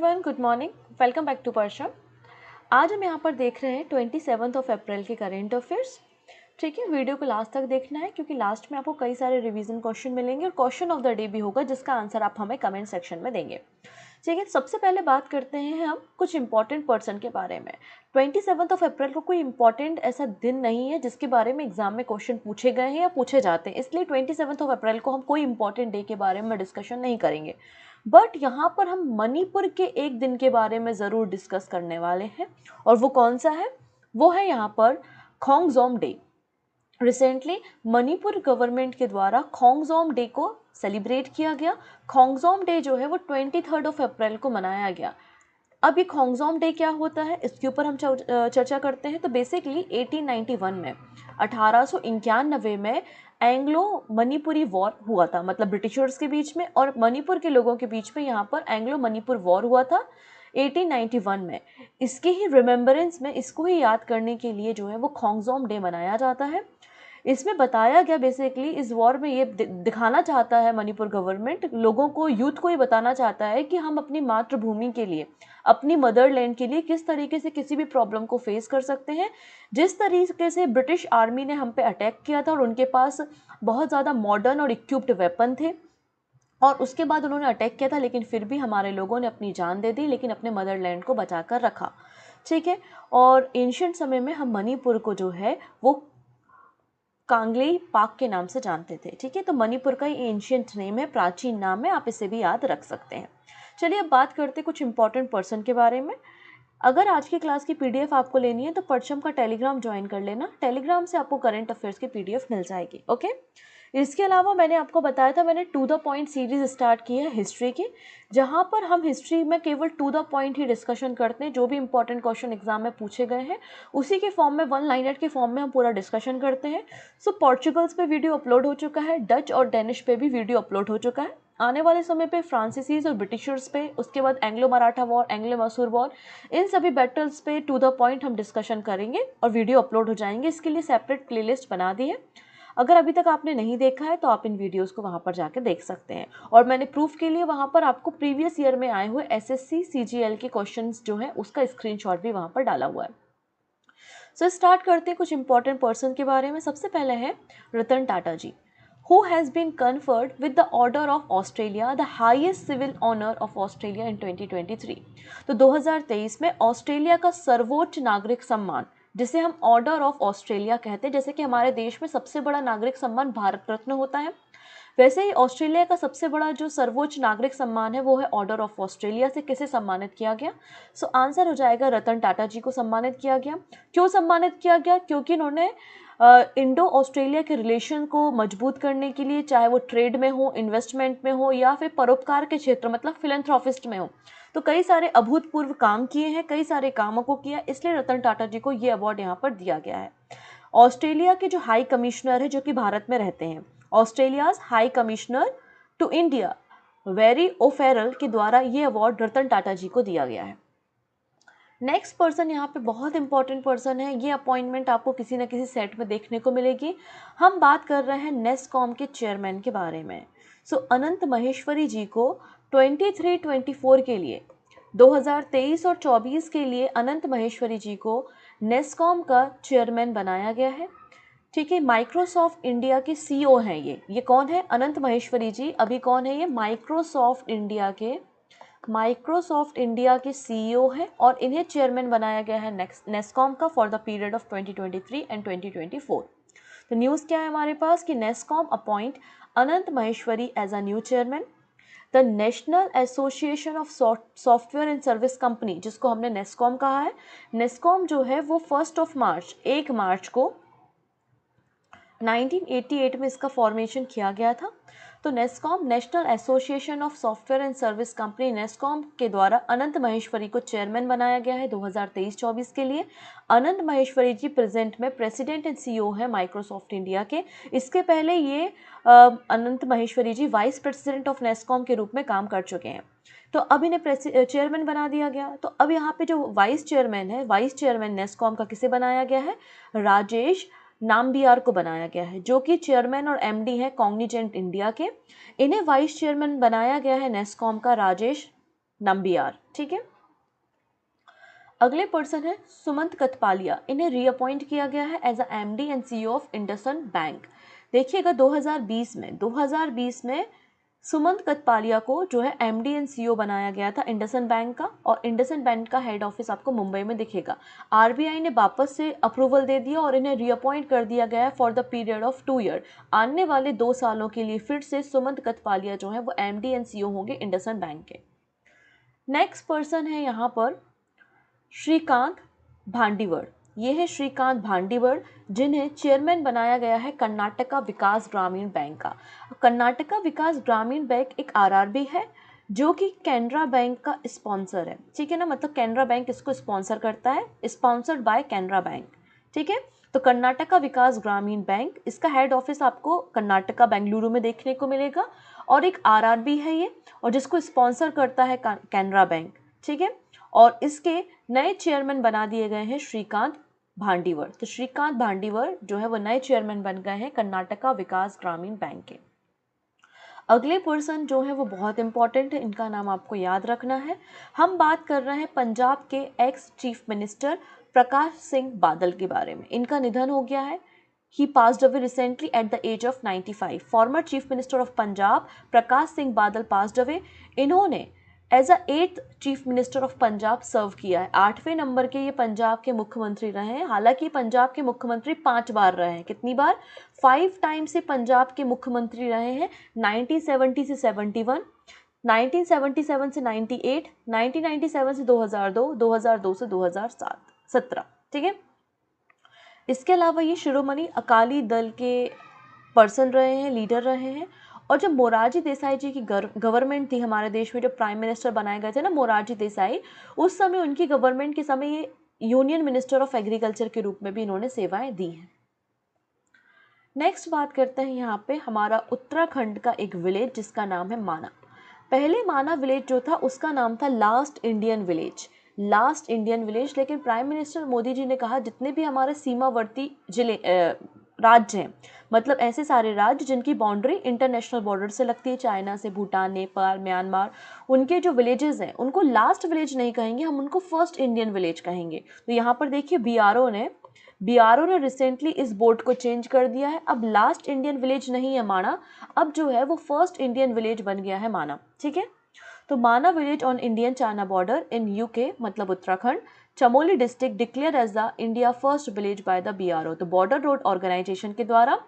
Everyone, good morning. Welcome back to Parsham. आज हम यहाँ पर देख रहे हैं 27 अप्रैल के करेंट अफेयर्स। ठीक है, वीडियो को लास्ट तक देखना है क्योंकि लास्ट में आपको कई सारे रिवीजन क्वेश्चन मिलेंगे और क्वेश्चन ऑफ द डे भी होगा जिसका आंसर आप हमें कमेंट सेक्शन में देंगे। ठीक है, सबसे पहले बात करते हैं हम कुछ इंपॉर्टेंट पर्सन के बारे में। 27 अप्रैल को कोई इंपॉर्टेंट ऐसा दिन नहीं है जिसके बारे में एग्जाम में क्वेश्चन पूछे गए हैं या पूछे जाते हैं, इसलिए 27 अप्रैल को हम कोई इंपॉर्टेंट डे के बारे में डिस्कशन नहीं करेंगे। बट यहाँ पर हम मणिपुर के एक दिन के बारे में ज़रूर डिस्कस करने वाले हैं और वो कौन सा है? वो है यहाँ पर Khongjom day. Recently Manipur government के द्वारा खोंगजोम डे को सेलिब्रेट किया गया। खोंगजोम डे जो है वो 23 अप्रैल को मनाया गया। अब ये खोंगजोम डे क्या होता है इसके ऊपर हम चर्चा करते हैं। तो बेसिकली 1891 में 1891 में एंग्लो मणिपुरी वॉर हुआ था, मतलब ब्रिटिशर्स के बीच में और मणिपुर के लोगों के बीच में यहाँ पर एंग्लो मणिपुर वॉर हुआ था 1891 में। इसके ही रिमेम्बरेंस में, इसको ही याद करने के लिए जो है वो खोंगजोम डे मनाया जाता है। इसमें बताया गया बेसिकली इस वॉर में ये दिखाना चाहता है मणिपुर गवर्नमेंट लोगों को, यूथ को ये बताना चाहता है कि हम अपनी मातृभूमि के लिए, अपनी मदरलैंड के लिए किस तरीके से किसी भी प्रॉब्लम को फेस कर सकते हैं। जिस तरीके से ब्रिटिश आर्मी ने हम पे अटैक किया था और उनके पास बहुत ज़्यादा मॉडर्न और इक्विप्ड वेपन थे और उसके बाद उन्होंने अटैक किया था, लेकिन फिर भी हमारे लोगों ने अपनी जान दे दी, लेकिन अपने मदरलैंड को बचा कर रखा। ठीक है, और एंशिएंट समय में हम मणिपुर को जो है वो कांगलेई पाक के नाम से जानते थे। ठीक है, तो मणिपुर का ये एंशिएंट नेम है, प्राचीन नाम है, आप इसे भी याद रख सकते हैं। चलिए अब बात करते हैं कुछ इंपॉर्टेंट पर्सन के बारे में। अगर आज की क्लास की पीडीएफ आपको लेनी है तो परचम का टेलीग्राम ज्वाइन कर लेना। टेलीग्राम से आपको करंट अफेयर्स की पीडीएफ मिल जाएगी। ओके, इसके अलावा मैंने आपको बताया था मैंने to the point series start की है हिस्ट्री की, जहाँ पर हम हिस्ट्री में केवल टू द पॉइंट ही डिस्कशन करते हैं। जो भी इंपॉर्टेंट क्वेश्चन एग्जाम में पूछे गए हैं उसी के फॉर्म में, वन लाइनर के फॉर्म में हम पूरा डिस्कशन करते हैं। सो पोर्चुगल्स पे वीडियो अपलोड हो चुका है, डच और डेनिश पे भी वीडियो अपलोड हो चुका है। आने वाले समय पे फ्रांसीसीज और ब्रिटिशर्स पे, उसके बाद एंग्लो मराठा वॉर, एंग्लो मसूर वॉर, इन सभी बैटल्स पे टू द पॉइंट हम डिस्कशन करेंगे और वीडियो अपलोड हो जाएंगे। इसके लिए सेपरेट प्लेलिस्ट बना दी है। अगर अभी तक आपने नहीं देखा है तो आप इन वीडियोस को वहाँ पर जाकर देख सकते हैं। और मैंने प्रूफ के लिए वहाँ पर आपको प्रीवियस ईयर में आए हुए एसएससी सीजीएल के क्वेश्चंस जो हैं उसका स्क्रीनशॉट भी वहाँ पर डाला हुआ है। सो स्टार्ट करते हैं कुछ इंपॉर्टेंट पर्सन के बारे में। सबसे पहले है रतन टाटा जी, who has been conferred with the Order of Australia, the highest civil honor of Australia in 2023। तो 2023 में ऑस्ट्रेलिया का सर्वोच्च नागरिक सम्मान, जिसे हम ऑर्डर ऑफ ऑस्ट्रेलिया कहते हैं, जैसे कि हमारे देश में सबसे बड़ा नागरिक सम्मान भारत रत्न होता है, वैसे ही ऑस्ट्रेलिया का सबसे बड़ा जो सर्वोच्च नागरिक सम्मान है वो है ऑर्डर ऑफ ऑस्ट्रेलिया से किसे सम्मानित किया गया। सो आंसर हो जाएगा रतन टाटा जी को सम्मानित किया गया। क्यों सम्मानित किया गया? क्योंकि इन्होंने इंडो ऑस्ट्रेलिया के रिलेशन को मजबूत करने के लिए, चाहे वो ट्रेड में हो, इन्वेस्टमेंट में हो या फिर परोपकार के क्षेत्र मतलब फिलैंथ्रोपिस्ट में हो, तो कई सारे अभूतपूर्व काम किए हैं, कई सारे कामों को किया, इसलिए रतन टाटा जी को ये अवार्ड यहाँ पर दिया गया है। ऑस्ट्रेलिया के जो हाई कमिश्नर है जो कि भारत में रहते हैं, Australia's high commissioner to India Barry O'Farrell के द्वारा ये अवार्ड रतन टाटा जी को दिया गया है। नेक्स्ट पर्सन यहाँ पे बहुत इंपॉर्टेंट पर्सन है, ये अपॉइंटमेंट आपको किसी न किसी सेट में देखने को मिलेगी। हम बात कर रहे हैं नेस्कॉम के चेयरमैन के बारे में। सो अनंत महेश्वरी जी को 23-24 के लिए, 2023 और 24 के लिए अनंत महेश्वरी जी को नेस्कॉम का चेयरमैन बनाया गया है। ठीक है, माइक्रोसॉफ्ट इंडिया के सीईओ हैं ये कौन है? अनंत महेश्वरी जी। अभी कौन है ये? माइक्रोसॉफ्ट इंडिया के सीईओ हैं और इन्हें चेयरमैन बनाया गया है नेस्कॉम का for the period of 2023 and 2024। तो न्यूज़ क्या है हमारे पास कि NASSCOM appoint Anant Maheshwari as a new chairman. The national association of software and service company, जिसको हमने नेस्कॉम कहा है, नेस्कॉम जो है वो 1 मार्च को 1988 में इसका फॉर्मेशन किया गया था। तो NASSCOM, national association of software and service company, NASSCOM के द्वारा अनंत महेश्वरी को चेयरमैन बनाया गया है 2023-24 के लिए। अनंत महेश्वरी जी प्रेजेंट में प्रेसिडेंट एंड सीईओ है माइक्रोसॉफ्ट इंडिया के। इसके पहले ये अनंत महेश्वरी जी वाइस प्रेसिडेंट ऑफ नेस्कॉम के रूप में काम कर चुके हैं। तो अब इन्हें चेयरमैन बना दिया गया। तो अब यहाँ पे जो वाइस चेयरमैन है, वाइस चेयरमैन नेस्कॉम का किसे बनाया गया है? राजेश नाम्बियार को बनाया गया है, जो कि चेयरमैन और एमडी है कॉग्निजेंट इंडिया के। इन्हें वाइस चेयरमैन बनाया गया है नेस्कॉम का राजेश नंबियार। ठीक है, अगले पर्सन है सुमंत कथपालिया, इन्हें रीअपॉइंट किया गया है as a MD and CEO of IndusInd bank. देखिएगा 2020 में सुमंत कथपालिया को जो है एमडी एंड सीईओ बनाया गया था इंडसइंड बैंक का, और इंडसइंड बैंक का हेड ऑफिस आपको मुंबई में दिखेगा। आरबीआई ने वापस से अप्रूवल दे दिया और इन्हें रीअपॉइंट कर दिया गया है for the period of 2 year. आने वाले 2 सालों के लिए फिर से सुमंत कथपालिया जो है वो एमडी एंड सीईओ होंगे इंडसइंड बैंक के। नेक्स्ट पर्सन है यहाँ पर श्रीकांत भांडीवड़। ये है श्रीकांत भांडीवड़, जिन्हें चेयरमैन बनाया गया है कर्नाटका विकास ग्रामीण बैंक का। कर्नाटका विकास ग्रामीण बैंक एक आरआरबी है जो कि कैनरा बैंक का स्पॉन्सर है। ठीक है ना, मतलब कैनरा बैंक इसको स्पॉन्सर करता है, स्पॉन्सर्ड बाय कैनरा बैंक। ठीक है, तो कर्नाटका विकास ग्रामीण बैंक, इसका हेड ऑफिस आपको कर्नाटका बेंगलुरु में देखने को मिलेगा, और एक आरआरबी है ये, और जिसको स्पॉन्सर करता है कैनरा बैंक। ठीक है, और इसके नए चेयरमैन बना दिए गए हैं श्रीकांत भांडीवड़। तो श्रीकांत भांडीवड़ जो है वो नए चेयरमैन बन गए हैं कर्नाटका विकास ग्रामीण बैंक के। अगले पर्सन जो है वो बहुत इंपॉर्टेंट है, इनका नाम आपको याद रखना है। हम बात कर रहे हैं पंजाब के ex chief minister Prakash Singh Badal के बारे में। इनका निधन हो गया है। He passed away recently at the age of 95. Former Chief Minister of Punjab Prakash Singh Badal passed away. इन्होंने as a 8th chief minister of Punjab serve किया है। 8वें नंबर के ये पंजाब के मुख्यमंत्री रहे हैं। हालांकि पंजाब के मुख्यमंत्री 5 बार रहे हैं। कितनी बार? 5 टाइम से पंजाब के मुख्यमंत्री रहे हैं। 1970 से 71, 1977 से 98, 1997 से 2002, 2002 से 2017। ठीक है, इसके अलावा ये शिरोमणि अकाली दल के पर्सन रहे हैं, लीडर रहे हैं। और जब मोरारजी देसाई जी की गवर्नमेंट थी हमारे देश में, जब प्राइम मिनिस्टर बनाए गए थे ना मोरारजी देसाई, उस समय उनकी गवर्नमेंट के समय ये यूनियन मिनिस्टर ऑफ एग्रीकल्चर के रूप में भी इन्होंने सेवाएं दी हैं। नेक्स्ट बात करते हैं यहाँ पे हमारा उत्तराखंड का एक विलेज जिसका नाम है माना। पहले माना विलेज जो था उसका नाम था last Indian village, last Indian village. लेकिन प्राइम मिनिस्टर मोदी जी ने कहा जितने भी हमारे सीमावर्ती जिले राज्य हैं, मतलब ऐसे सारे राज्य जिनकी बाउंड्री इंटरनेशनल बॉर्डर से लगती है, चाइना से, भूटान, नेपाल, म्यांमार, उनके जो विलेजेस हैं उनको लास्ट विलेज नहीं कहेंगे, हम उनको फर्स्ट इंडियन विलेज कहेंगे। तो यहाँ पर देखिए बीआरओ ने रिसेंटली इस बोर्ड को चेंज कर दिया है। अब लास्ट इंडियन विलेज नहीं है माना, अब जो है वो फर्स्ट इंडियन विलेज बन गया है माना। ठीक है, तो Mana village on Indian China border in UK मतलब Uttarakhand, Chamoli district declare as the India first village by the BRO. तो बॉर्डर रोड ऑर्गेनाइजेशन के द्वारा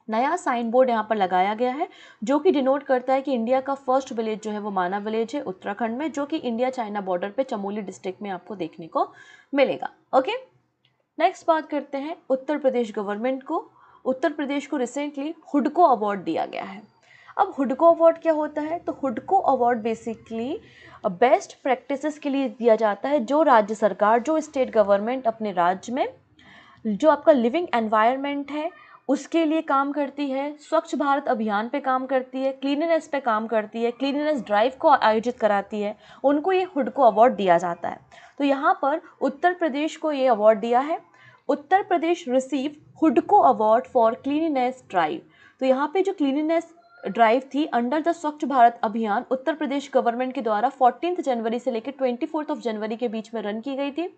नया साइन बोर्ड यहाँ पर लगाया गया है जो कि डिनोट करता है कि इंडिया का फर्स्ट विलेज जो है वो माना विलेज है उत्तराखंड में, जो कि इंडिया चाइना बॉर्डर पे चमोली डिस्ट्रिक्ट में आपको देखने को मिलेगा। ओके, नेक्स्ट बात करते हैं उत्तर प्रदेश गवर्नमेंट को। उत्तर प्रदेश को रिसेंटली हुडको अवार्ड दिया गया है। अब हुडको अवार्ड क्या होता है? तो हुडको अवार्ड बेसिकली बेस्ट प्रैक्टिसेस के लिए दिया जाता है। जो राज्य सरकार, जो स्टेट गवर्नमेंट अपने राज्य में जो आपका लिविंग एनवायरनमेंट है उसके लिए काम करती है, स्वच्छ भारत अभियान पे काम करती है, क्लीननेस पे काम करती है, क्लीननेस ड्राइव को आयोजित कराती है, उनको ये हुडको अवार्ड दिया जाता है। तो यहाँ पर उत्तर प्रदेश को ये अवार्ड दिया है। उत्तर प्रदेश रिसीव हुडको अवार्ड फॉर क्लीननेस ड्राइव। तो यहाँ पे जो क्लीननेस ड्राइव थी अंडर द स्वच्छ भारत अभियान उत्तर प्रदेश गवर्नमेंट के द्वारा 14 जनवरी से लेकर 24 जनवरी के बीच में रन की गई थी,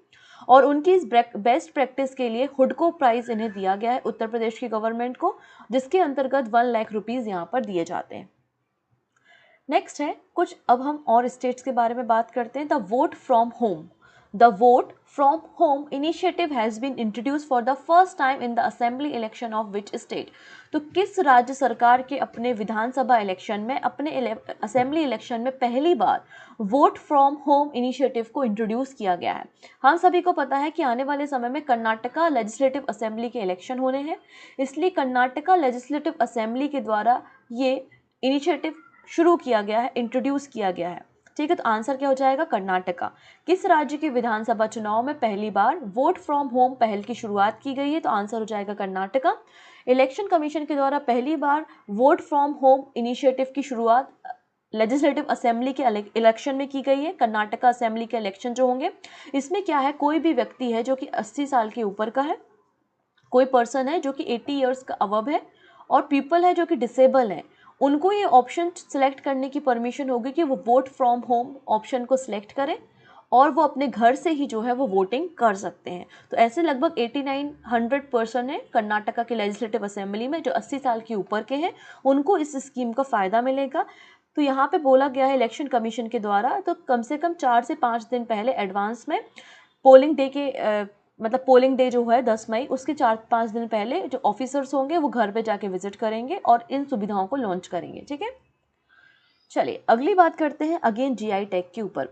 और उनकी इस बेस्ट प्रैक्टिस के लिए हुडको प्राइज इन्हें दिया गया है उत्तर प्रदेश की गवर्नमेंट को, जिसके अंतर्गत 1 लाख रुपीज यहाँ पर दिए जाते हैं। नेक्स्ट है कुछ, अब हम और स्टेट्स के बारे में बात करते हैं। The vote from home. The vote from home initiative has been introduced for the first time in the assembly election of which state? तो किस राज्य सरकार के अपने विधानसभा इलेक्शन में, अपने असेंबली इलेक्शन में पहली बार वोट फ्रॉम होम इनिशिएटिव को इंट्रोड्यूस किया गया है? हम सभी को पता है कि आने वाले समय में कर्नाटका लेजिस्लेटिव असेंबली के इलेक्शन होने हैं, इसलिए कर्नाटका लेजिस्लेटिव असेंबली के द्वारा ये इनिशिएटिव शुरू किया गया है, इंट्रोड्यूस किया गया है। ठीक है, तो आंसर क्या हो जाएगा? कर्नाटका। किस राज्य के विधानसभा चुनाव में पहली बार वोट फ्रॉम होम पहल की शुरुआत की गई है? तो आंसर हो जाएगा कर्नाटका। इलेक्शन कमीशन के द्वारा पहली बार वोट फ्रॉम होम इनिशिएटिव की शुरुआत लेजिस्लेटिव असेंबली के इलेक्शन में की गई है। कर्नाटका असेंबली के इलेक्शन जो होंगे इसमें क्या है, कोई भी व्यक्ति है जो कि 80 साल के ऊपर का है, कोई पर्सन है जो कि 80 ईयर्स का अबव है, और पीपल है जो कि डिसेबल है, उनको ये ऑप्शन सेलेक्ट करने की परमिशन होगी कि वो वोट फ्रॉम होम ऑप्शन को सिलेक्ट करें और वो अपने घर से ही जो है वो वोटिंग कर सकते हैं। तो ऐसे लगभग 8900 पर्सन है कर्नाटका के लेजिस्लेटिव असेंबली में जो 80 साल के ऊपर के हैं, उनको इस स्कीम का फ़ायदा मिलेगा। तो यहाँ पे बोला गया है इलेक्शन कमीशन के द्वारा, तो कम से कम 4 से 5 दिन पहले एडवांस में पोलिंग डे के मतलब पोलिंग डे जो है 10 मई, उसके 4-5 दिन पहले जो ऑफिसर्स होंगे वो घर पे जाके विजिट करेंगे और इन सुविधाओं को लॉन्च करेंगे। ठीक है, चलिए अगली बात करते हैं अगेन जीआई टैग के ऊपर।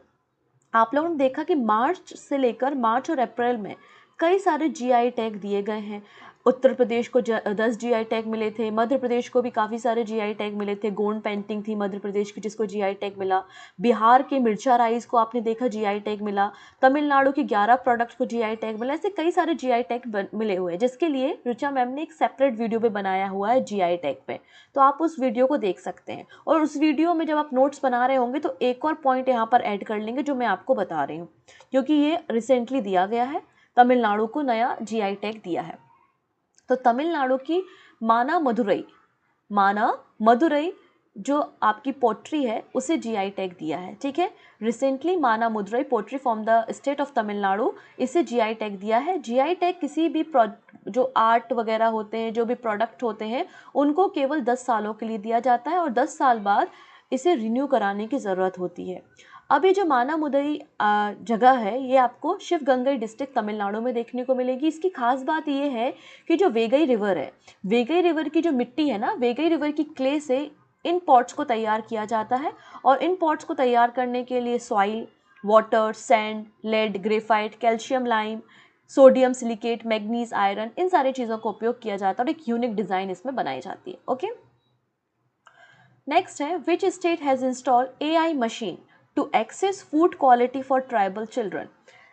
आप लोगों ने देखा कि मार्च से लेकर मार्च और अप्रैल में कई सारे जीआई टैग दिए गए हैं। उत्तर प्रदेश को 10 जीआई टैग मिले थे, मध्य प्रदेश को भी काफ़ी सारे जीआई टैग मिले थे। गोंड पेंटिंग थी मध्य प्रदेश की जिसको जीआई टैग मिला। बिहार के मिर्चा राइस को आपने देखा जीआई टैग मिला। तमिलनाडु के 11 प्रोडक्ट्स को जीआई टैग मिला। ऐसे कई सारे जीआई टैग मिले हुए हैं जिसके लिए ऋचा मैम ने एक सेपरेट वीडियो भी बनाया हुआ है जीआई टैग पे, तो आप उस वीडियो को देख सकते हैं। और उस वीडियो में जब आप नोट्स बना रहे होंगे तो एक और पॉइंट यहाँ पर ऐड कर लेंगे जो मैं आपको बता रही हूँ, क्योंकि ये रिसेंटली दिया गया है, तमिलनाडु को नया जीआई टैग दिया है। तो तमिलनाडु की माना मदुरई जो आपकी पोट्री है उसे जीआई टैग दिया है। ठीक है, recently Manamadurai pottery from the state of Tamil Nadu, इसे जीआई टैग दिया है। जीआई टैग किसी भी जो आर्ट वगैरह होते हैं, जो भी प्रोडक्ट होते हैं, उनको केवल 10 सालों के लिए दिया जाता है और 10 साल बाद इसे रिन्यू कराने की ज़रूरत होती है। अभी जो माना मदुरई जगह है ये आपको शिवगंगई डिस्ट्रिक्ट तमिलनाडु में देखने को मिलेगी। इसकी खास बात ये है कि जो वेगई रिवर है, वेगई रिवर की जो मिट्टी है ना, वेगई रिवर की क्ले से इन पॉट्स को तैयार किया जाता है और इन पॉट्स को तैयार करने के लिए soil, water, sand, lead, graphite, calcium lime, sodium silicate, manganese, iron, इन सारी चीज़ों का उपयोग किया जाता है और एक यूनिक डिज़ाइन इसमें बनाई जाती है। ओके, नेक्स्ट है which state has installed AI machine to access food quality for tribal children.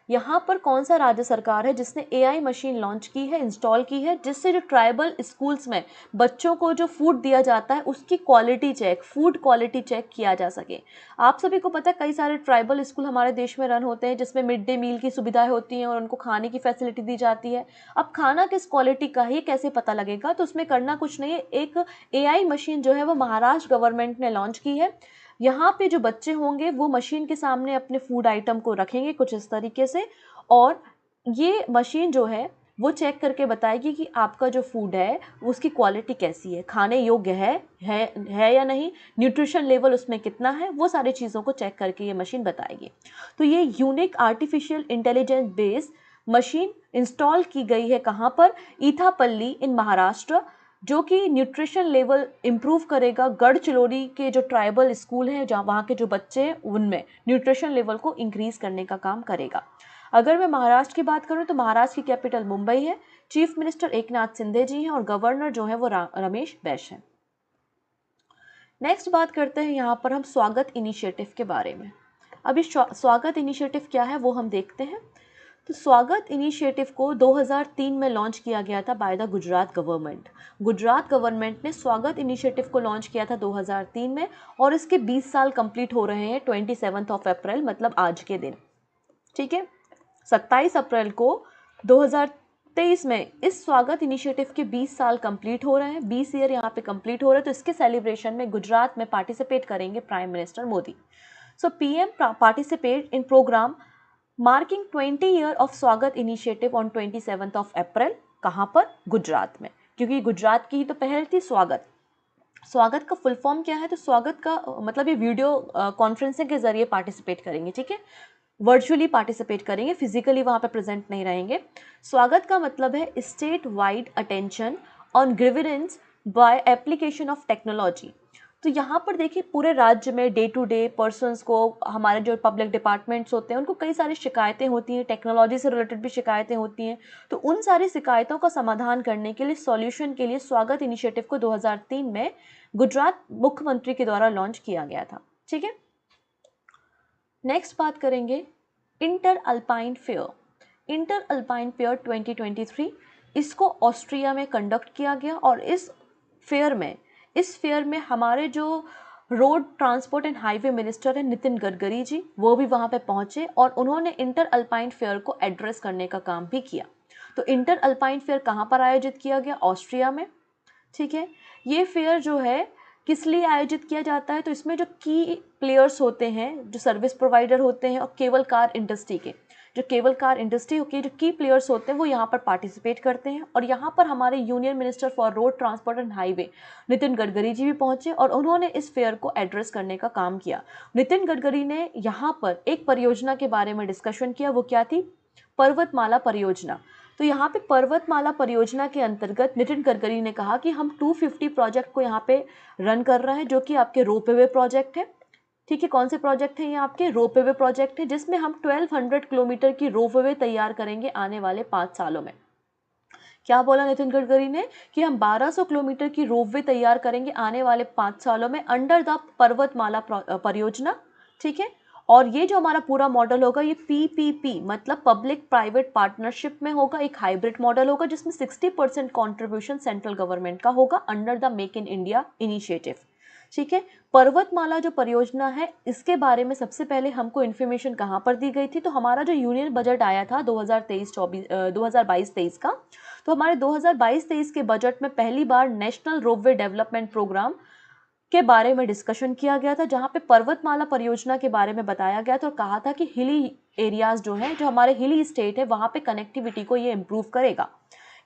यहाँ पर कौन सा राज्य सरकार है जिसने एआई मशीन लॉन्च की है, इंस्टॉल की है, जिससे जो ट्राइबल स्कूल्स में बच्चों को जो फूड दिया जाता है उसकी quality check, food quality check किया जा सके। आप सभी को पता है कई सारे ट्राइबल स्कूल हमारे देश में रन होते हैं जिसमें मिड डे मील की सुविधाएं होती हैं और उनको खाने की फैसिलिटी दी जाती है। अब खाना किस क्वालिटी का है कैसे पता लगेगा, तो उसमें करना कुछ नहीं है, एक एआई मशीन जो है वो महाराष्ट्र गवर्नमेंट ने लॉन्च की है। यहाँ पे जो बच्चे होंगे वो मशीन के सामने अपने फूड आइटम को रखेंगे कुछ इस तरीके से, और ये मशीन जो है वो चेक करके बताएगी कि आपका जो फूड है उसकी क्वालिटी कैसी है, खाने योग्य है या नहीं, न्यूट्रिशन लेवल उसमें कितना है, वो सारी चीज़ों को चेक करके ये मशीन बताएगी। तो ये unique artificial intelligence based machine install की गई है कहाँ पर, ईथापल्ली इन महाराष्ट्र, जो कि न्यूट्रिशन लेवल इम्प्रूव करेगा। गढ़चिरौली के जो ट्राइबल स्कूल हैं जहाँ वहाँ के जो बच्चे हैं उनमें न्यूट्रिशन लेवल को इंक्रीज करने का काम करेगा। अगर मैं महाराष्ट्र की बात करूँ तो महाराष्ट्र की कैपिटल मुंबई है, चीफ मिनिस्टर एकनाथ शिंदे जी हैं और गवर्नर जो है वो रमेश बैस हैं। नेक्स्ट बात करते हैं यहाँ पर हम स्वागत इनिशिएटिव के बारे में। अभी स्वागत इनिशिएटिव क्या है वो हम देखते हैं। तो स्वागत इनिशिएटिव को 2003 में लॉन्च किया गया था by the Gujarat government. Gujarat government ने स्वागत इनिशिएटिव को लॉन्च किया था 2003 में और इसके 20 साल कंप्लीट हो रहे हैं 27 अप्रैल मतलब आज के दिन। ठीक है, 27 अप्रैल को 2023 में इस स्वागत इनिशिएटिव के 20 साल कंप्लीट हो रहे हैं, 20 ईयर यहाँ पे कंप्लीट हो रहे हैं। तो इसके सेलिब्रेशन में गुजरात में पार्टिसिपेट करेंगे prime minister Modi. So PM participate in program marking 20 year of स्वागत इनिशिएटिव ऑन 27 अप्रैल। कहाँ पर, गुजरात में, क्योंकि गुजरात की ही तो पहल थी स्वागत। स्वागत का फुल फॉर्म क्या है, तो स्वागत का मतलब ये वीडियो कॉन्फ्रेंसिंग के जरिए पार्टिसिपेट करेंगे। ठीक है, वर्चुअली पार्टिसिपेट करेंगे, फिजिकली वहाँ पे प्रेजेंट नहीं रहेंगे। स्वागत का मतलब है state wide attention on grievance by application of technology. तो यहाँ पर देखिए पूरे राज्य में डे टू डे पर्सन्स को, हमारे जो पब्लिक डिपार्टमेंट्स होते हैं उनको कई सारी शिकायतें होती हैं, टेक्नोलॉजी से रिलेटेड भी शिकायतें होती हैं। तो उन सारी शिकायतों का समाधान करने के लिए, सॉल्यूशन के लिए स्वागत इनिशिएटिव को 2003 में गुजरात मुख्यमंत्री के द्वारा लॉन्च किया गया था। ठीक है, नेक्स्ट बात करेंगे inter alpine fair. Inter alpine fair 2023 इसको ऑस्ट्रिया में कंडक्ट किया गया और इस फेयर में हमारे जो road transport and highway minister है नितिन गडकरी जी, वो भी वहाँ पे पहुँचे और उन्होंने इंटर अल्पाइन फेयर को एड्रेस करने का काम भी किया। तो इंटर अल्पाइन फेयर कहाँ पर आयोजित किया गया, ऑस्ट्रिया में। ठीक है, ये फेयर जो है किस लिए आयोजित किया जाता है? तो इसमें जो की प्लेयर्स होते हैं, जो सर्विस प्रोवाइडर होते हैं और केबल कार इंडस्ट्री के, जो केबल कार इंडस्ट्री के जो की प्लेयर्स होते हैं वो यहाँ पर पार्टिसिपेट करते हैं। और यहाँ पर हमारे union minister for road transport and highway Nitin Gadkari ji भी पहुंचे और उन्होंने इस फेयर को एड्रेस करने का काम किया। नितिन गडकरी ने यहाँ पर एक परियोजना के बारे में डिस्कशन किया, वो क्या थी? पर्वतमाला परियोजना। तो यहाँ पे पर्वतमाला परियोजना के अंतर्गत नितिन गडकरी ने कहा कि हम 250 प्रोजेक्ट को यहाँ पे रन कर रहे हैं, जो कि आपके रोपवे प्रोजेक्ट है। ठीक है, कौन से प्रोजेक्ट है? ये आपके रोपवे प्रोजेक्ट है, जिसमें हम 1200 किलोमीटर की रोपवे तैयार करेंगे आने वाले 5 सालों में। क्या बोला नितिन गडकरी ने? कि हम 1200 किलोमीटर की रोपवे तैयार करेंगे आने वाले 5 सालों में अंडर द पर्वतमाला परियोजना। ठीक है, और ये जो हमारा पूरा मॉडल होगा ये PPP मतलब पब्लिक प्राइवेट पार्टनरशिप में होगा, एक हाइब्रिड मॉडल होगा जिसमें 60% कॉन्ट्रीब्यूशन सेंट्रल गवर्नमेंट का होगा under the make in India initiative. ठीक है, पर्वतमाला जो परियोजना है इसके बारे में सबसे पहले हमको इन्फॉर्मेशन कहाँ पर दी गई थी? तो हमारा जो यूनियन बजट आया था 2022-23 का, तो हमारे 2022-23 के बजट में पहली बार नेशनल रोपवे डेवलपमेंट प्रोग्राम के बारे में डिस्कशन किया गया था, जहाँ पे पर्वतमाला परियोजना के बारे में बताया गया था और कहा था कि हिली एरियाज जो हैं, जो हमारे हिली स्टेट है, वहाँ पे कनेक्टिविटी को ये इम्प्रूव करेगा।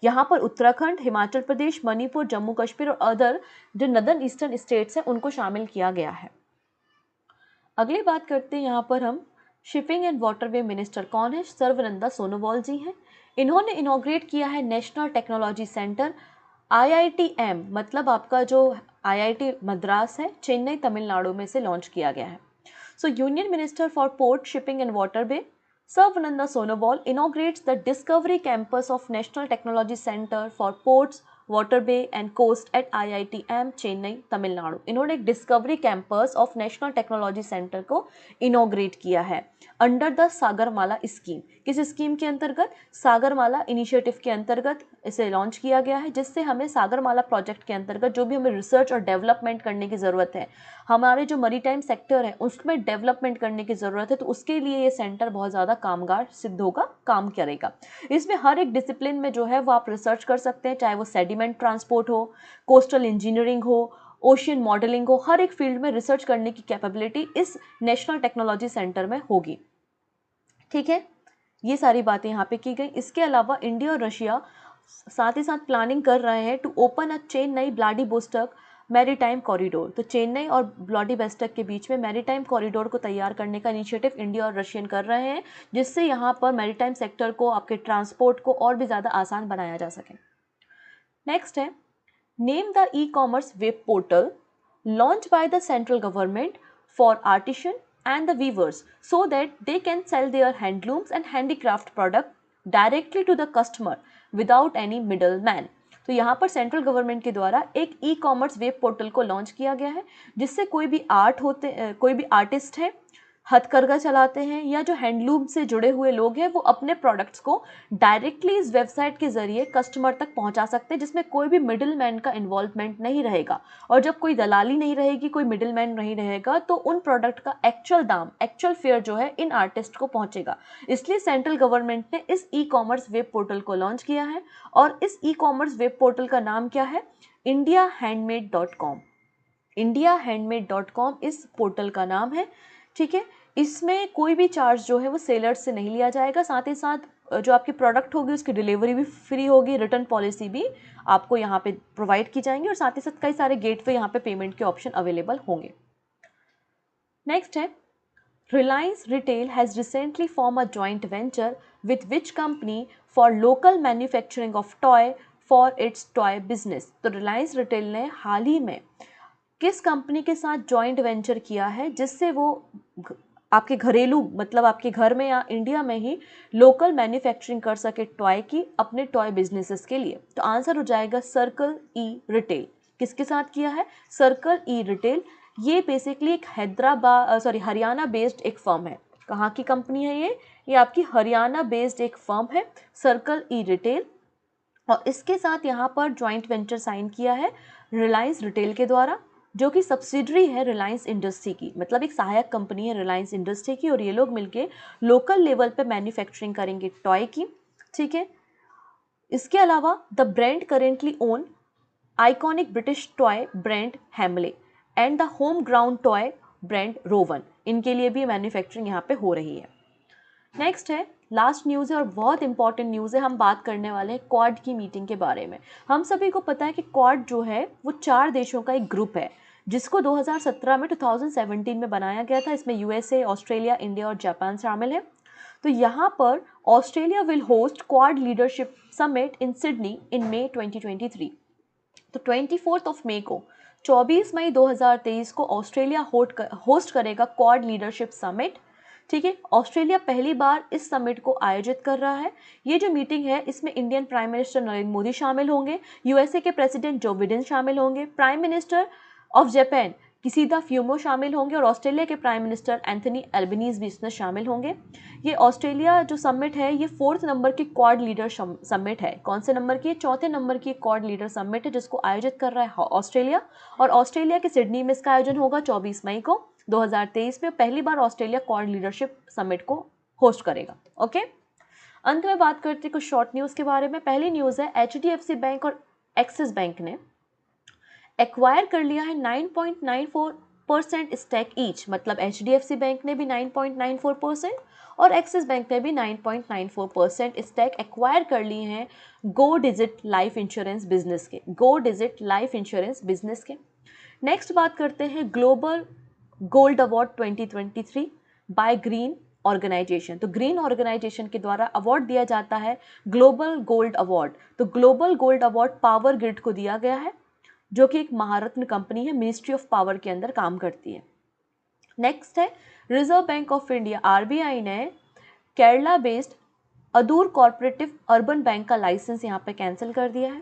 यहाँ पर उत्तराखंड, हिमाचल प्रदेश, मणिपुर, जम्मू कश्मीर और अदर जो नदर्न ईस्टर्न स्टेट्स हैं उनको शामिल किया गया है। अगली बात करते हैं यहाँ पर हम शिपिंग एंड वाटरवे मिनिस्टर कौन है? सर्बानंद सोनोवाल जी हैं। इन्होंने इनॉग्रेट किया है नेशनल टेक्नोलॉजी सेंटर IITM मतलब आपका जो IIT मद्रास है, चेन्नई तमिलनाडु में से लॉन्च किया गया है। सो union minister for port, shipping and waterway Sarvananda Sonowal inaugurates the Discovery Campus of National Technology Center for Ports, Waterway and Coast at IITM Chennai Tamil Nadu. इन्होंने एक discovery campus of national technology centre को inaugurate किया है under the Sagarmala scheme. किस scheme के अंतर्गत? Sagarmala initiative के अंतर्गत इसे लॉन्च किया गया है, जिससे हमें सागरमाला प्रोजेक्ट के अंतर्गत जो भी हमें रिसर्च और डेवलपमेंट करने की ज़रूरत है, हमारे जो मरीटाइम सेक्टर है उसमें डेवलपमेंट करने की ज़रूरत है, तो उसके लिए ये सेंटर बहुत ज़्यादा कामगार सिद्ध होगा, काम करेगा। इसमें हर एक डिसिप्लिन में जो है वो आप रिसर्च कर सकते हैं, चाहे वो सेडिमेंट ट्रांसपोर्ट हो, कोस्टल इंजीनियरिंग हो, ओशियन मॉडलिंग हो, हर एक फील्ड में रिसर्च करने की कैपेबिलिटी इस नेशनल टेक्नोलॉजी सेंटर में होगी। ठीक है, ये सारी बातें यहाँ पे की गई। इसके अलावा इंडिया और रशिया साथ ही साथ प्लानिंग कर रहे हैं to open a Chennai Vladivostok maritime corridor. तो चेन्नई और व्लादिवोस्टोक के बीच में मैरीटाइम कॉरिडोर को तैयार करने का इनिशिएटिव इंडिया और रशियन कर रहे हैं, जिससे यहाँ पर मैरीटाइम सेक्टर को, आपके ट्रांसपोर्ट को और भी ज़्यादा आसान बनाया जा सके। नेक्स्ट है name the e-commerce web portal launch by the central government for artisan and the weavers so that they can sell their handlooms and handicraft product directly to the customer without any middleman। तो यहाँ पर central government के द्वारा एक e-commerce web portal को launch किया गया है, जिससे कोई भी आर्टिस्ट है, हथकरघा चलाते हैं या जो हैंडलूम से जुड़े हुए लोग हैं, वो अपने प्रोडक्ट्स को डायरेक्टली इस वेबसाइट के जरिए कस्टमर तक पहुंचा सकते हैं, जिसमें कोई भी मिडिल मैन का इन्वॉल्वमेंट नहीं रहेगा। और जब कोई दलाली नहीं रहेगी, कोई मिडिल मैन नहीं रहेगा, तो उन प्रोडक्ट का एक्चुअल दाम, एक्चुअल फेयर जो है इन आर्टिस्ट को पहुंचेगा। इसलिए सेंट्रल गवर्नमेंट ने इस ई-कॉमर्स वेब पोर्टल को लॉन्च किया है और इस ई-कॉमर्स वेब पोर्टल का नाम क्या है? indiahandmade.com। indiahandmade.com इस पोर्टल का नाम है। ठीक है, इसमें कोई भी चार्ज जो है वो सेलर्स से नहीं लिया जाएगा, साथ ही साथ जो आपकी प्रोडक्ट होगी उसकी डिलीवरी भी फ्री होगी, रिटर्न पॉलिसी भी आपको यहाँ पे प्रोवाइड की जाएंगी और साथ ही साथ कई सारे गेटवे यहाँ पे पेमेंट के ऑप्शन अवेलेबल होंगे। नेक्स्ट है Reliance retail has recently form a joint venture with which company for local manufacturing of toy for its toy business. तो रिलायंस रिटेल ने हाल ही में किस कंपनी के साथ जॉइंट वेंचर किया है, जिससे वो आपके घरेलू मतलब आपके घर में या इंडिया में ही लोकल मैन्युफैक्चरिंग कर सके टॉय की, अपने टॉय बिजनेसेस के लिए? तो आंसर हो जाएगा सर्कल ई रिटेल। किसके साथ किया है? सर्कल ई रिटेल। ये बेसिकली एक हरियाणा बेस्ड एक फर्म है। कहाँ की कंपनी है ये आपकी हरियाणा बेस्ड एक फर्म है, सर्कल ई रिटेल। और इसके साथ यहाँ पर जॉइंट वेंचर साइन किया है रिलायंस रिटेल के द्वारा, जो कि सब्सिडरी है रिलायंस इंडस्ट्री की, मतलब एक सहायक कंपनी है रिलायंस इंडस्ट्री की, और ये लोग मिलके लोकल लेवल पे मैन्युफैक्चरिंग करेंगे टॉय की। ठीक है, इसके अलावा the brand currently own iconic British toy brand Hamley. And the home ground toy brand Rowan, इनके लिए भी मैन्युफैक्चरिंग यहाँ पे हो रही है। नेक्स्ट है, लास्ट न्यूज़ है और बहुत इंपॉर्टेंट न्यूज़ है, हम बात करने वाले हैं क्वाड की मीटिंग के बारे में। हम सभी को पता है कि क्वाड जो है वो 4 देशों का एक ग्रुप है जिसको 2017 में बनाया गया था। इसमें यूएसए, ऑस्ट्रेलिया, इंडिया और जापान शामिल है। तो यहाँ पर Australia will host Quad leadership summit in Sydney in May 2023। तो 24 मई को 24 मई 2023 को ऑस्ट्रेलिया होस्ट करेगा क्वाड लीडरशिप समिट। ठीक है, ऑस्ट्रेलिया पहली बार इस समिट को आयोजित कर रहा है। ये जो मीटिंग है इसमें Indian prime minister Narendra Modi शामिल होंगे, यूएसए के प्रेसिडेंट जो बिडेन शामिल होंगे, प्राइम मिनिस्टर ऑफ जापान किसीदा फ्यूमो शामिल होंगे और ऑस्ट्रेलिया के प्राइम मिनिस्टर एंथनी एल्बनीज भी इसमें शामिल होंगे। ये ऑस्ट्रेलिया जो समिट है ये 4th नंबर की क्वाड लीडर समिट है। कौन से नंबर की? 4थे नंबर की क्वाड लीडर समिट है जिसको आयोजित कर रहा है ऑस्ट्रेलिया, और ऑस्ट्रेलिया के सिडनी में इसका आयोजन होगा 24 मई को 2023 में। पहली बार ऑस्ट्रेलिया क्वाड लीडरशिप समिट को होस्ट करेगा। ओके, अंत में बात करते हैं कुछ शॉर्ट न्यूज़ के बारे में। पहली न्यूज़ है, HDFC बैंक और एक्सिस बैंक ने एक्वायर कर लिया है 9.94% स्टेक ईच, मतलब HDFC बैंक ने भी 9.94% और एक्सिस बैंक ने भी 9.94% स्टेक एक्वायर कर लिए हैं Go Digit life insurance business के, Go Digit life insurance business के। नेक्स्ट बात करते हैं global gold award 2023 by green organization. तो ग्रीन ऑर्गेनाइजेशन के द्वारा अवार्ड दिया जाता है ग्लोबल गोल्ड अवार्ड। तो global gold award power grid को दिया गया है जो कि एक महारत्न कंपनी है, मिनिस्ट्री ऑफ पावर के अंदर काम करती है। नेक्स्ट है, reserve bank of India RBI ने Kerala based Adoor corporative urban bank का लाइसेंस यहाँ पे कैंसिल कर दिया है।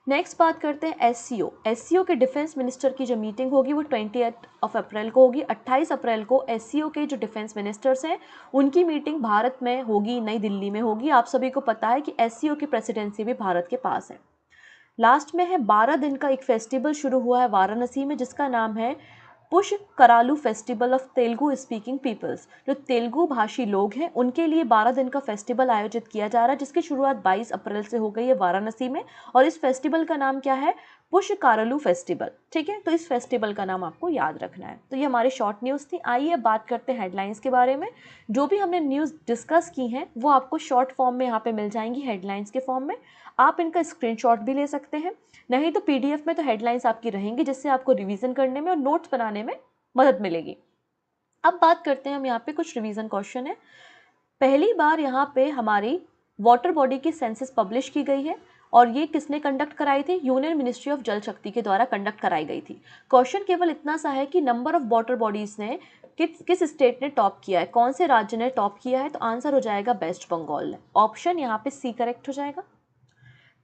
नेक्स्ट बात करते हैं SCO के डिफेंस मिनिस्टर की जो मीटिंग होगी वो 28 अप्रैल को होगी। 28 अप्रैल को SCO के जो डिफेंस मिनिस्टर्स हैं उनकी मीटिंग भारत में होगी, नई दिल्ली में होगी। आप सभी को पता है कि SCO की प्रेसिडेंसी भी भारत के पास है। लास्ट में है, 12 दिन का एक फेस्टिवल शुरू हुआ है वाराणसी में जिसका नाम है Pushkaralu festival of Telugu speaking peoples. जो तेलुगु भाषी लोग हैं उनके लिए 12 दिन का फेस्टिवल आयोजित किया जा रहा है जिसकी शुरुआत 22 अप्रैल से हो गई है वाराणसी में, और इस फेस्टिवल का नाम क्या है? पुष्करालू फेस्टिवल। ठीक है, तो इस फेस्टिवल का नाम आपको याद रखना है। तो ये हमारी शॉर्ट न्यूज़ थी। आइए बात करते हैं हेडलाइंस के बारे में। जो भी हमने न्यूज़ डिस्कस की हैं वो आपको शॉर्ट फॉर्म में यहाँ पे मिल जाएंगी, हेडलाइंस के फॉर्म में। आप इनका स्क्रीनशॉट भी ले सकते हैं, नहीं तो PDF में तो हेडलाइंस आपकी रहेंगी जिससे आपको रिवीजन करने में और नोट्स बनाने में मदद मिलेगी। अब बात करते हैं हम यहाँ पे कुछ रिवीजन क्वेश्चन है। पहली बार यहाँ पे हमारी वाटर बॉडी की सेंसस पब्लिश की गई है और ये किसने कंडक्ट कराई थी? यूनियन मिनिस्ट्री ऑफ जल शक्ति के द्वारा कंडक्ट कराई गई थी। क्वेश्चन केवल इतना सा है कि नंबर ऑफ वाटर बॉडीज ने किस स्टेट ने टॉप किया है, कौन से राज्य ने टॉप किया है? तो आंसर हो जाएगा वेस्ट बंगाल ने। ऑप्शन यहाँ पे C करेक्ट हो जाएगा।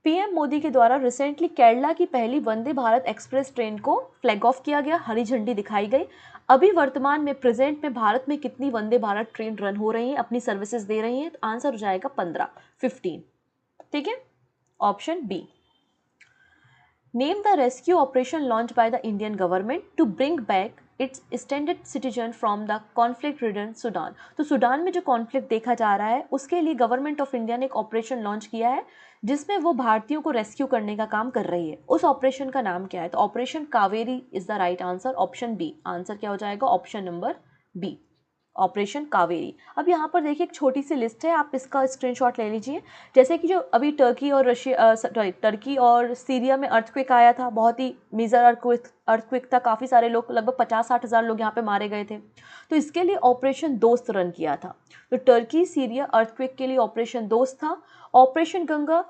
PM मोदी के द्वारा रिसेंटली केरला की पहली वंदे भारत एक्सप्रेस ट्रेन को फ्लैग ऑफ किया गया, हरी झंडी दिखाई गई। अभी वर्तमान में प्रेजेंट में भारत में कितनी वंदे भारत ट्रेन रन हो रही हैं, अपनी सर्विसेज दे रही हैं? तो आंसर हो जाएगा 15। ठीक है, option B। Name the rescue operation launch by the Indian government to bring back its standard citizen from the conflict ridden Sudan. तो सूडान में जो कॉन्फ्लिक्ट देखा जा रहा है उसके लिए गवर्नमेंट ऑफ इंडिया ने एक ऑपरेशन लॉन्च किया है जिसमें वो भारतीयों को रेस्क्यू करने का काम कर रही है। उस ऑपरेशन का नाम क्या है? तो operation Kaveri is the right answer, option B। Answer क्या हो जाएगा? Option number B, operation Kaveri. अब यहाँ पर देखिए एक छोटी सी लिस्ट है, आप इसका स्क्रीनशॉट ले लीजिए। जैसे कि जो अभी टर्की और सीरिया में अर्थक्वेक आया था, बहुत ही मेजर अर्थक्वेक था, काफ़ी सारे लोग, लगभग 50-60 हज़ार लोग यहाँ पे मारे गए थे। तो इसके लिए ऑपरेशन दोस्त रन किया था। तो टर्की सीरिया अर्थक्वेक के लिए ऑपरेशन दोस्त था। ऑपरेशन गंगा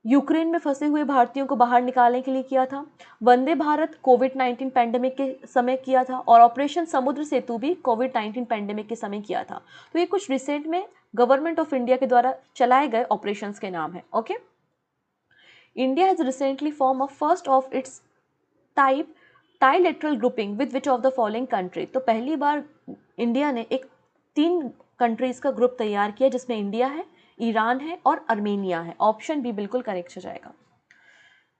यूक्रेन में फंसे हुए भारतीयों को बाहर निकालने के लिए किया था। वंदे भारत कोविड-19 पैंडेमिक के समय किया था और ऑपरेशन समुद्र सेतु भी कोविड-19 पैंडेमिक के समय किया था। तो ये कुछ रिसेंट में गवर्नमेंट ऑफ इंडिया के द्वारा चलाए गए ऑपरेशंस के नाम है। Okay, India has recently form a first of its type trilateral grouping with which of the following country. तो पहली बार इंडिया ने एक 3 कंट्रीज का ग्रुप तैयार किया जिसमें इंडिया है, ईरान है और अर्मेनिया है। ऑप्शन B बिल्कुल करेक्ट हो जाएगा।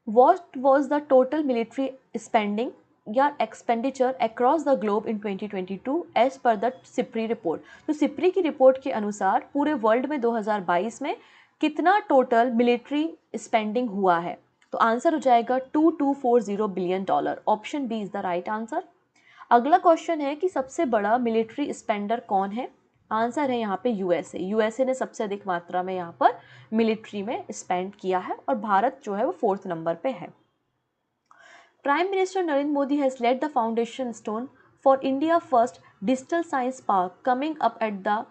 What was the total military spending या expenditure across the globe in 2022 as per the SIPRI report. तो सिप्री की रिपोर्ट के अनुसार पूरे वर्ल्ड में 2022 में कितना टोटल मिलिट्री स्पेंडिंग हुआ है? तो आंसर हो जाएगा $2240 billion. Option B is the right answer. अगला क्वेश्चन है कि सबसे बड़ा मिलिट्री स्पेंडर कौन है? आंसर है यहाँ पे यूएसए। यूएसए ने सबसे अधिक मात्रा में यहाँ पर मिलिट्री में स्पेंड किया है और भारत जो है वो 4th नंबर पे है। Prime minister Narendra Modi has laid the foundation stone for India first digital science park coming up at the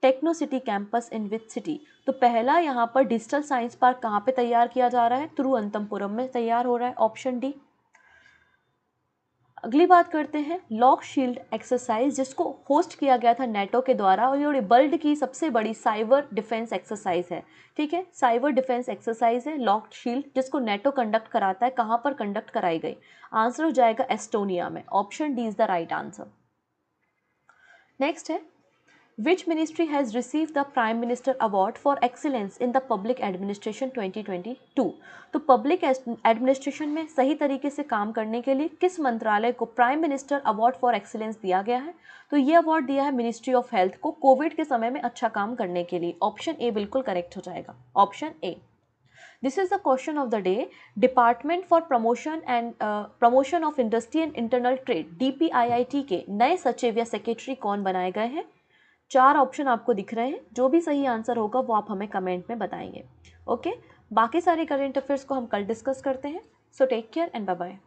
techno city campus in which city. तो पहला यहाँ पर डिजिटल साइंस पार्क कहाँ पे तैयार किया जा रहा है? तिरुवनंतपुरम में तैयार हो रहा है, ऑप्शन डी। अगली बात करते हैं लॉक शील्ड एक्सरसाइज, जिसको होस्ट किया गया था नेटो के द्वारा और ये वर्ल्ड की सबसे बड़ी साइबर डिफेंस एक्सरसाइज है। ठीक है, साइबर डिफेंस एक्सरसाइज है लॉक शील्ड, जिसको नेटो कंडक्ट कराता है। कहाँ पर कंडक्ट कराई गई? आंसर हो जाएगा एस्टोनिया में, option D is the right answer. Next है Which ministry has received the Prime Minister Award for Excellence in the Public Administration 2022? तो पब्लिक एडमिनिस्ट्रेशन में सही तरीके से काम करने के लिए किस मंत्रालय को prime minister award for excellence दिया गया है? तो ये अवार्ड दिया है मिनिस्ट्री ऑफ हेल्थ को कोविड के समय में अच्छा काम करने के लिए। ऑप्शन ए बिल्कुल करेक्ट हो जाएगा, option A. This is the question of the day. Department for promotion of industry and internal trade DPIIT के नए सचिव या सेक्रेटरी कौन बनाए गए हैं? 4 ऑप्शन आपको दिख रहे हैं, जो भी सही आंसर होगा वो आप हमें कमेंट में बताएंगे। ओके, बाकी सारे करेंट अफेयर्स को हम कल डिस्कस करते हैं। So take care and bye bye.